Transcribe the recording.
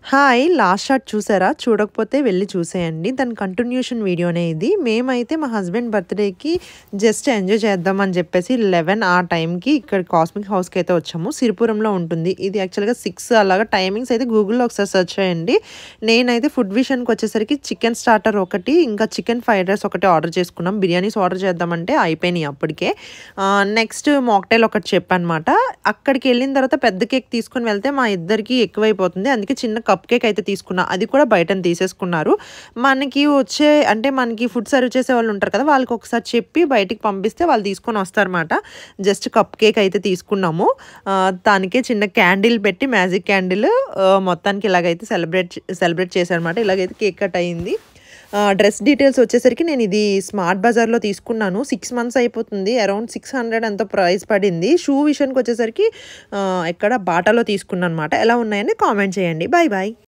Hi! Last shot చూసారా? చూడకపోతే వెళ్లి చూసేయండి. దాని కంటిన్యూషన్ వీడియోనే ఇది. మేమైతే మా హస్బెండ్ బర్త్‌డేకి జస్ట్ ఎంజాయ్ చేద్దాం అని చెప్పేసి 11 ఆ టైంకి ఇక్కడ కాస్మిక్ హౌస్‌కి అయితే వచ్చాము. సిరిపురంలో ఉంటుంది. ఇది యాక్చువల్‌గా 6 అలాగా టైమింగ్స్ అయితే గూగుల్‌లో ఒకసారి సెర్చ్ చేయండి. నేనైతే ఫుడ్ విషయానికి వచ్చేసరికి చికెన్ స్టార్టర్ ఒకటి, ఇంకా చికెన్ ఫ్రైడ్ రైస్ ఒకటి ఆర్డర్ చేసుకున్నాం. బిర్యానీస్ ఆర్డర్ చేద్దామంటే అయిపోయినాయి అప్పటికే. నెక్స్ట్ మాక్టైల్ ఒకటి చెప్పానమాట. అక్కడికెళ్ళిన తర్వాత పెద్ద కేక్ తీసుకొని వెళ్తే మా ఇద్దరికీ ఎక్కువైపోతుంది. అందుకే చిన్న కప్ కేక్ అయితే తీసుకున్నా. అది కూడా బయటన తీసేసుకున్నారు. మనకి ఫుడ్ సర్వ్ చేసేవాళ్ళు ఉంటారు కదా! వాళ్ళకి ఒకసారి చెప్పి బయటికి పంపిస్తే వాళ్ళు తీసుకొని వస్తారన్నమాట. జస్ట్ కప్ కేక్ అయితే తీసుకున్నాము. దానికే చిన్న క్యాండిల్ పెట్టి మ్యాజిక్ క్యాండిల్ మొత్తానికి ఇలాగైతే సెలబ్రేట్ చేశారన్నమాట. ఇలాగైతే కేక్ కట్ అయింది. డ్రెస్ డీటెయిల్స్ వచ్చేసరికి నేను ఇది స్మార్ట్ బజార్‌లో తీసుకున్నాను. 6 మంత్స్ అయిపోతుంది. అరౌండ్ 600 ఎంతో ప్రైస్ పడింది. షూ విషయానికి వచ్చేసరికి ఇక్కడ బాటాలో తీసుకున్నానన్నమాట. ఎలా ఉన్నాయని కామెంట్ చేయండి. Bye bye.